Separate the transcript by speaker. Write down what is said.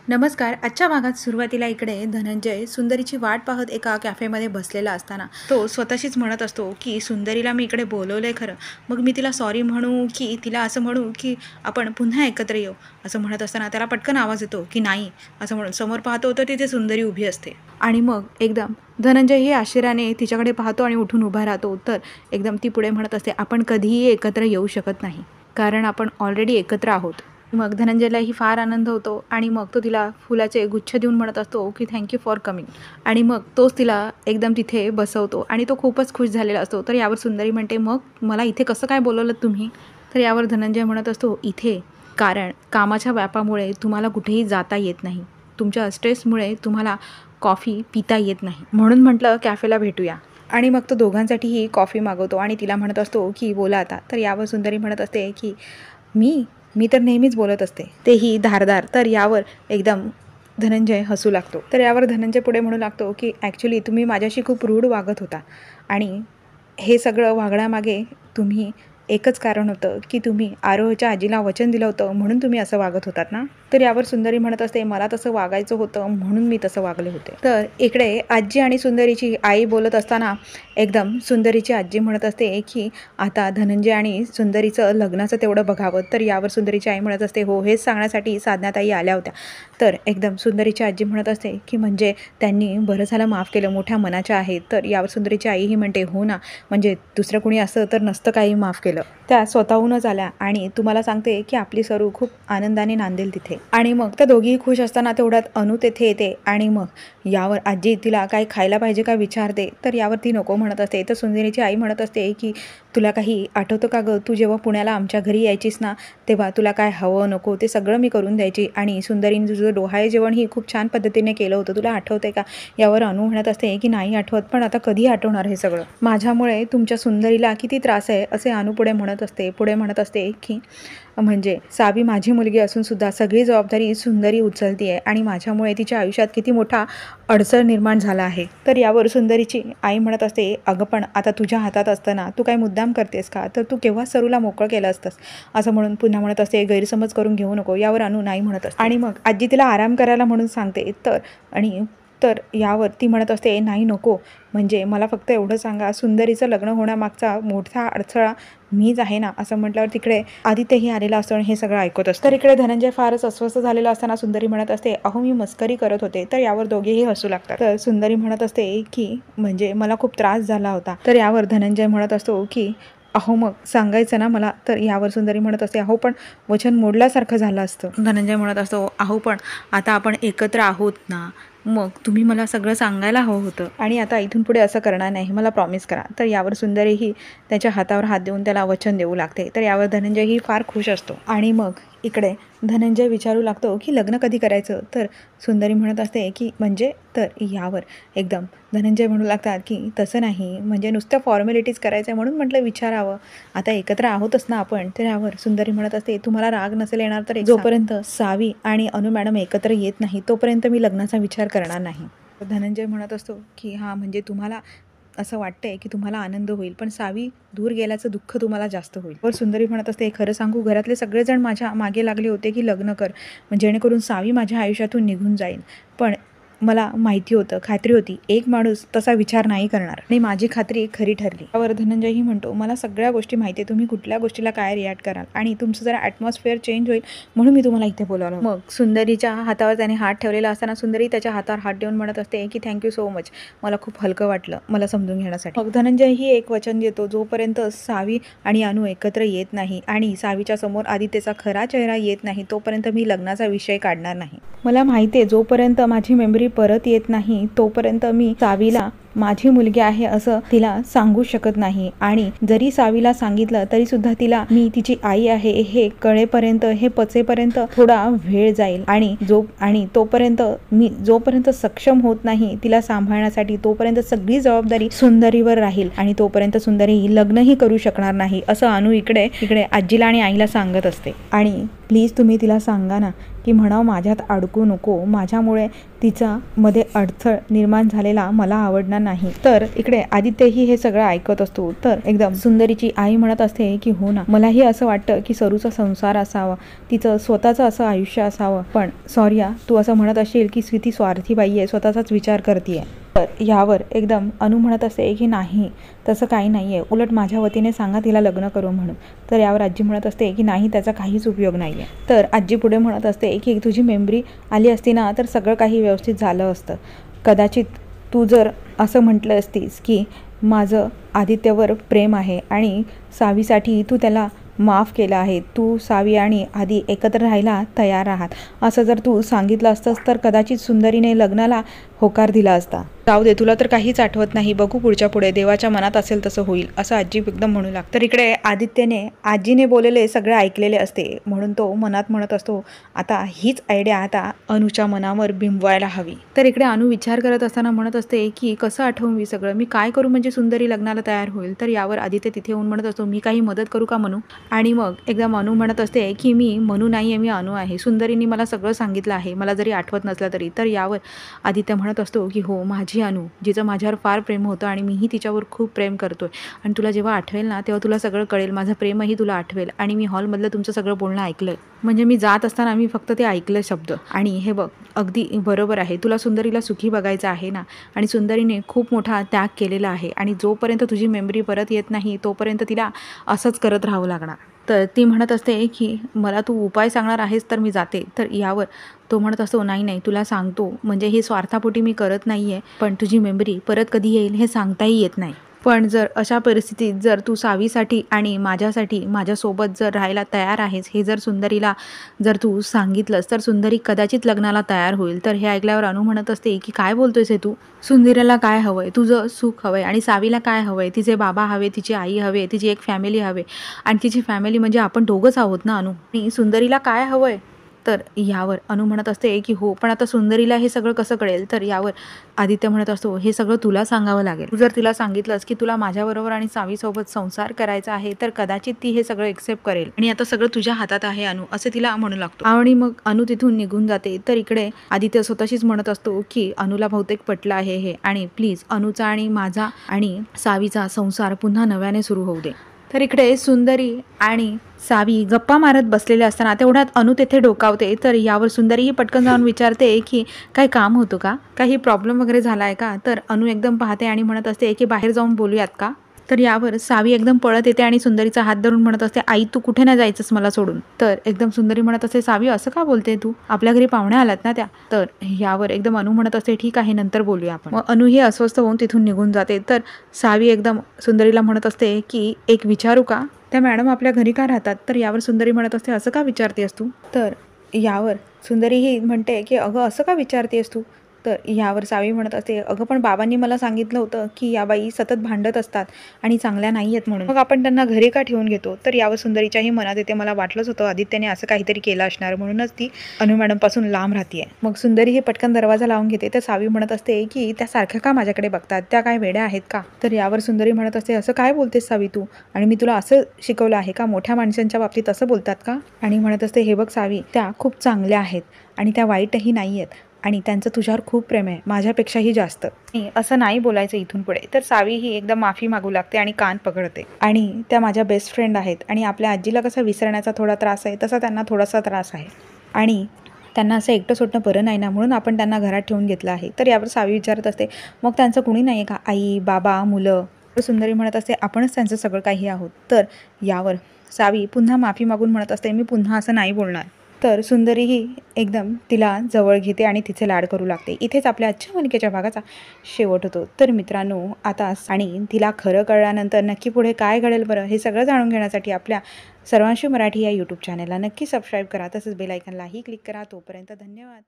Speaker 1: नमस्कार. आजच्या भागात सुरुवातीला इकडे धनंजय सुंदरीची वाट पाहत एका कॅफेमध्ये बसलेला असताना तो स्वतःशीच म्हणत असतो की सुंदरीला मी इकडे बोलवलंय खरं, मग मी तिला सॉरी म्हणू की तिला असं म्हणू की आपण पुन्हा एकत्र येऊ. असं म्हणत असताना त्याला पटकन आवाज येतो की नाही असं म्हणून समोर पाहतो तर तिथे सुंदरी उभी असते. आणि मग एकदम धनंजय हे आश्चर्याने तिच्याकडे पाहतो आणि उठून उभा राहतो. तर एकदम ती पुढे म्हणत असते, आपण कधीही एकत्र येऊ शकत नाही कारण आपण ऑलरेडी एकत्र आहोत. मग धनंजयलाही फार आनंद होतो आणि मग तो तिला फुलाचे गुच्छ देऊन म्हणत असतो की थँक्यू फॉर कमिंग. आणि मग तोच तिला एकदम तिथे बसवतो आणि तो खूपच खुश झालेला असतो. तर यावर सुंदरी म्हणते, मग मला इथे कसं काय बोलवलं तुम्ही? तर यावर धनंजय म्हणत असतो, इथे कारण कामाच्या व्यापामुळे तुम्हाला कुठेही जाता येत नाही, तुमच्या स्ट्रेसमुळे तुम्हाला कॉफी पिता येत नाही, म्हणून म्हटलं कॅफेला भेटूया. आणि मग तो दोघांसाठीही कॉफी मागवतो आणि तिला म्हणत असतो की बोला आता. तर यावर सुंदरी म्हणत असते की मी तर नेहमीच बोलत असते, तेही धारदार. तर यावर एकदम धनंजय हसू लागतो. तर यावर धनंजय पुढे म्हणू लागतो की ॲक्च्युली तुम्ही माझ्याशी खूप रूढ वागत होता आणि हे सगळं वागण्यामागे तुम्ही एकच कारण होतं की तुम्ही आरोहच्या आजीला वचन दिलं होतं म्हणून तुम्ही असं वागत होतात ना. तर यावर सुंदरी म्हणत असते, मला तसं वागायचं होतं म्हणून मी तसं वागले होते. तर इकडे आजी आणि सुंदरीची आई बोलत असताना एकदम सुंदरीची आजी म्हणत असते की आता धनंजय आणि सुंदरीचं लग्नाचं तेवढं बघावं. तर यावर सुंदरीची आई म्हणत असते, हो हेच सांगण्यासाठी साधनाताई आल्या होत्या. तर एकदम सुंदरीची आजी म्हणत असते की म्हणजे त्यांनी बरं झालं माफ केलं, मोठ्या मनाच्या आहेत. तर यावर सुंदरीची आईही म्हणते, हो ना, म्हणजे दुसरं कोणी असं तर नसतं काही माफ केलं. त्या स्वतःहूनच आल्या आणि तुम्हाला सांगते की आपली सरू खूप आनंदाने नांदेल तिथे. आणि मग त्या दोघीही खुश असताना तेवढ्यात अनु तेथे येते आणि मग यावर आजी तिला काही खायला पाहिजे का विचारते. तर यावर ती नको म्हणत असते. तर सुंदरीची आई म्हणत असते की तुला काही आठवतं का गं, तू जेव्हा पुण्याला आमच्या घरी यायचीस ना तेव्हा तुला काय हवं नको ते सगळं मी करून द्यायची आणि सुंदरीने तुझं डोहाळे जेवण ही खूप छान पद्धतीने केलं होतं, तुला आठवते का? यावर अनु म्हणत असते की नाही आठवत, पण आता कधी आठवणार हे सगळं, माझ्यामुळे तुमच्या सुंदरीला किती त्रास आहे असे अनु पुढे म्हणत असते की म्हणजे सावी माझी मुलगी असून सुद्धा सगळी जबाबदारी सुंदरी उचलती आहे आणि माझ्यामुळे तिच्या आयुष्यात किती मोठा अडसर निर्माण झाला आहे. तर यावर सुंदरीची आई म्हणत असते, अगं पण आता तुझ्या हातात असताना तू काय मुद्दाम करतेस का, तर तू केव्हा सरूला मोकळं केलं असतंस. असं म्हणून पुन्हा म्हणत असते, गैरसमज करून घेऊ नको. यावर अनु नाही म्हणत असते आणि मग आजी तिला आराम करायला म्हणून सांगते. तर यावर ती म्हणत असते, नाही नको, म्हणजे मला फक्त एवढं सांगा सुंदरीचं लग्न होण्यामागचा मोठा अडथळा मीच आहे ना. असं म्हटल्यावर तिकडे आदित्यही आलेला असतो आणि हे सगळं ऐकत असतं. तर इकडे धनंजय फारच अस्वस्थ झालेला असताना सुंदरी म्हणत असते, अहो मी मस्करी करत होते. तर यावर दोघेही हसू लागतात. तर सुंदरी म्हणत असते की म्हणजे मला खूप त्रास झाला होता. तर यावर धनंजय म्हणत असतो की अहो मग सांगायचं ना मला. तर यावर सुंदरी म्हणत असते, अहो पण वचन मोडल्यासारखं झालं असतं. धनंजय म्हणत असतो, अहो पण आता आपण एकत्र आहोत ना, मग तुम्ही मला सगळं सांगायला हवं होतं आणि आता इथून पुढे असं करणार नाही, मला प्रॉमिस करा. तर यावर सुंदरीही त्याच्या हातावर हात देऊन त्याला वचन देऊ लागते. तर यावर धनंजयही फार खुश असतो आणि मग इकडे धनंजय विचारू लागतो की लग्न कधी करायचं. तर सुंदरी म्हणत असते की म्हणजे. तर यावर एकदम धनंजय म्हणू लागतात की तसं नाही, म्हणजे नुसत्या फॉर्मॅलिटीज करायचं म्हणून म्हटलं विचारावं, आता एकत्र आहोतच ना आपण. तर यावर सुंदरी म्हणत असते, तुम्हाला राग नसेल येणार तर जोपर्यंत सावी आणि अनु मॅडम एकत्र येत नाही तोपर्यंत मी लग्नाचा विचार करणार नाही. धनंजय म्हणत असतो की हां, म्हणजे तुम्हाला असं वाटतंय की तुम्हाला आनंद होईल पण सावी दूर गेल्याचं दुःख तुम्हाला जास्त होईल. वर सुंदरी म्हणत असते, खरं सांगू घरातले सगळेजण माझ्या मागे लागले होते की लग्न कर, जेणेकरून सावी माझ्या आयुष्यातून निघून जाईल. पण मला माहिती होतं, खात्री होती एक माणूस तसा विचार नाही करणार आणि माझी खात्री खरी ठरली. त्यावर धनंजयही म्हणतो, मला सगळ्या गोष्टी माहिती आहे, तुम्ही कुठल्या गोष्टीला काय रिॲक्ट कराल आणि तुमचं जरा ॲटमॉस्फिअर चेंज होईल म्हणून मी तुम्हाला इथे बोलावलं. मग सुंदरीच्या हातावर त्याने हात ठेवलेला असताना सुंदरी त्याच्या हातावर हात देऊन म्हणत असते की थँक्यू सो मच, मला खूप हलकं वाटलं मला समजून घेण्यासाठी. मग धनंजयही एक वचन देतो, जोपर्यंत सावी आणि अनु एकत्र येत नाही आणि सावीच्या समोर आदित्यचा खरा चेहरा येत नाही तोपर्यंत मी लग्नाचा विषय काढणार नाही. मला माहिती आहे जोपर्यंत माझी मेमरी परत येत नाही तोपर्यंत मी सावीला माझी मुलगी आहे असं तिला सांगू शकत नाही आणि जरी सावीला सांगितलं तरी सुद्धा तिला मी तिची आई आहे हे कळेपर्यंत, हे पचेपर्यंत थोडा वेळ जाईल आणि जोपर्यंत सक्षम होत नाही तिला सांभाळण्यासाठी तोपर्यंत सगळी जबाबदारी सुंदरीवर राहील आणि तोपर्यंत सुंदरी लग्नही करू शकणार नाही असं अनु इकडे आजीला आणि आईला सांगत असते. आणि प्लीज तुम्ही तिला सांगा ना की म्हणावं माझ्यात अडकू नको, माझ्यामुळे तिचा मध्ये अडथळ निर्माण झालेला मला आवडणार नाही. तर इकडे आदित्यही हे सगळं ऐकत असतो. तर एकदम सुंदरीची आई म्हणत असते की हो ना, मलाही असं वाटतं की सरूचा संसार असावा, तिचं स्वतःचं असं आयुष्य असावं. पण सॉरी तू असं म्हणत असशील की स्वीटी स्वार्थी बाई आहे, स्वतःचाच विचार करतीये. तर यावर एकदम अनु म्हणत असते की नाही, तसं काही नाही आहे, उलट माझ्या वतीने सांगा तिला लग्न करू म्हणून. तर यावर आजी म्हणत असते की नाही, त्याचा काहीच उपयोग नाही आहे. तर आजी पुढे म्हणत असते की तुझी मेमरी आली असती ना तर सगळं काही व्यवस्थित झालं असतं. कदाचित तू जर असं म्हटलं असतीस की माझं आदित्यवर प्रेम आहे आणि सावीसाठी तू त्याला माफ केलं आहे, तू सावी आणि आदी एकत्र राहायला तयार आहात, असं जर तू सांगितलं असतंस तर कदाचित सुंदरीने लग्नाला होकार दिला असता. जाऊ दे, तुला तर काहीच आठवत नाही, बघू पुढच्या पुढे, देवाच्या मनात असेल तसं होईल, असं आजी एकदम म्हणू लागतं. तर इकडे आदित्यने आजीने बोललेले सगळे ऐकलेले असते, म्हणून तो मनात म्हणत असतो आता हीच आयडिया आता अनुच्या मनावर बिंबवायला हवी. तर इकडे अनु विचार करत असताना म्हणत असते की कसं आठवून मी सगळं, मी काय करू म्हणजे सुंदरी लग्नाला तयार होईल. तर यावर आदित्य तिथे येऊन म्हणत असतो मी काही मदत करू का म्हणू. आणि मग एकदम अनु म्हणत असते की मी मनू नाही आहे, मी अनु आहे, सुंदरीने मला सगळं सांगितलं आहे, मला जरी आठवत नसलं तरी. तर यावर आदित्य म्हणत असतो की हो, माझी अनु, जिचं माझ्यावर फार प्रेम होतं आणि मीही तिच्यावर खूप प्रेम करतोय, आणि तुला जेव्हा आठवेल ना तेव्हा तुला सगळं कळेल, माझं प्रेमही तुला आठवेल. आणि मी हॉलमधलं तुमचं सगळं बोलणं ऐकलंय, म्हणजे मी जात असताना मी फक्त ते ऐकलं शब्द. आणि हे बघ, अगदी बरोबर आहे, तुला सुंदरीला सुखी बघायचं आहे ना, आणि सुंदरीने खूप मोठा त्याग केलेला आहे, आणि जोपर्यंत तुझी मेमरी परत येत नाही तोपर्यंत तिला असंच करत राहावं लागणार. तर ती म्हणत असते की मला तू उपाय सांगणार आहेस तर मी जाते. तर यावर तो म्हणत असतो नाही नाही, तुला सांगतो, म्हणजे हे स्वार्थापोटी मी करत नाही आहे, पण तुझी मेमरी परत कधी येईल हे सांगताही येत नाही. पण जर अशा परिस्थितीत जर तू सावीसाठी आणि माझ्यासाठी माझ्यासोबत जर राहायला तयार आहेस हे जर सुंदरीला जर तू सांगितलंस तर सुंदरी कदाचित लग्नाला तयार होईल. तर हे ऐकल्यावर अनु म्हणत असते की काय बोलतोयस हे तू, सुंदरीला काय हवंय, तुझं सुख हवंय, आणि सावीला काय हवंय, तिचे बाबा हवे, तिची आई हवे, तिची एक फॅमिली हवे, आणि तिची फॅमिली म्हणजे आपण दोघंच आहोत ना अनु, आणि सुंदरीला काय हवंय. तर यावर अनु म्हणत असते की हो, पण आता सुंदरीला हे सगळं कसं कळेल. तर यावर आदित्य म्हणत असतो हे सगळं तुला सांगावं लागेल, तू जर तिला सांगितलंस की तुला माझ्याबरोबर आणि सावीसोबत संसार करायचा आहे तर कदाचित ती हे सगळं एक्सेप्ट करेल, आणि आता सगळं तुझ्या हातात आहे अनु, असे तिला म्हणू लागतो. आणि मग अनु तिथून निघून जाते. तर इकडे आदित्य स्वतःशीच म्हणत असतो की अनुला बहुतेक पटलं आहे हे, आणि प्लीज अनुचा आणि माझा आणि सावीचा संसार पुन्हा नव्याने सुरू होऊ दे. तर इकडे सुंदरी आणि सावी गप्पा मारत बसलेले असताना तेवढ्यात अनु तेथे डोकावते. तर यावर सुंदरीही पटकन जाऊन विचारते की काही काम होतं का, काही प्रॉब्लेम वगैरे झाला आहे का. तर अनु एकदम पाहते आणि म्हणत असते की बाहेर जाऊन बोलूयात का. तर यावर सावी एकदम पळत येते आणि सुंदरीचा हात धरून म्हणत असते आई तू कुठे नाही जायचंस मला सोडून. तर एकदम सुंदरी म्हणत असते सावी असं का बोलते तू, आपल्या घरी पाहुण्या आलात ना त्या. तर यावर एकदम अनु म्हणत असते ठीक आहे नंतर बोलूया आपण. मग अनु ही अस्वस्थ होऊन तिथून निघून जाते. तर सावी एकदम सुंदरीला म्हणत असते की एक विचारू का, त्या मॅडम आपल्या घरी का राहतात. तर यावर सुंदरी म्हणत असते असं का विचारतेस तू. तर यावर सुंदरी ही म्हणते की अगं असं का विचारतेस तू. तर यावर सावी म्हणत असते अगं पण बाबांनी मला सांगितलं होतं की या बाई सतत भांडत असतात आणि चांगल्या नाही आहेत म्हणून, मग आपण त्यांना घरी का ठेवून घेतो. तर यावर सुंदरीच्याही मनात येते मला वाटलंच होतं आदित्यने असं काहीतरी केलं असणार, म्हणूनच ती अनु मॅडमपासून लांब राहतीये. मग सुंदरी ही पटकन दरवाजा लावून घेते. तर सावी म्हणत असते की त्या सारख्या का माझ्याकडे बघतात, त्या काय वेड्या आहेत का. तर यावर सुंदरी म्हणत असते असं काय बोलतेस सावी तू, आणि मी तुला असं शिकवलं आहे का, मोठ्या माणसांच्या बाबतीत असं बोलतात का. आणि म्हणत असते हे बघ सावी, त्या खूप चांगल्या आहेत आणि त्या वाईटही नाही आहेत, आणि त्यांचं तुझ्यावर खूप प्रेम आहे, माझ्यापेक्षाही जास्त, असं नाही बोलायचं इथून पुढे. तर सावी ही एकदम माफी मागू लागते आणि कान पकडते. आणि त्या माझ्या बेस्ट फ्रेंड आहेत, आणि आपल्या आजीला कसा विसरण्याचा थोडा त्रास आहे तसा त्यांना थोडासा त्रास आहे, आणि त्यांना असं एकटं सोडणं बरं नाही ना, म्हणून आपण त्यांना घरात ठेवून घेतलं आहे. तर यावर सावी विचारत असते मग त्यांचं कुणी नाही आहे का, आई बाबा मुलं. सुंदरी म्हणत असते आपणच त्यांचं सगळं काही आहोत. तर यावर सावी पुन्हा माफी मागून म्हणत असते मी पुन्हा असं नाही बोलणार. तर सुंदरीही एकदम तिला जवळ घेते आणि तिचे लाड करू लागते. इथेच आपल्या आजच्या मालिकेच्या भागाचा शेवट होतो. तर मित्रांनो आता आणि तिला खरं कळल्यानंतर नक्की पुढे काय घडेल बरं, हे सगळं जाणून घेण्यासाठी आपल्या सर्वांशी मराठी या यूट्यूब चॅनलला नक्की सबस्क्राईब करा, तसंच बेल आयकॉनलाही क्लिक करा. तोपर्यंत धन्यवाद.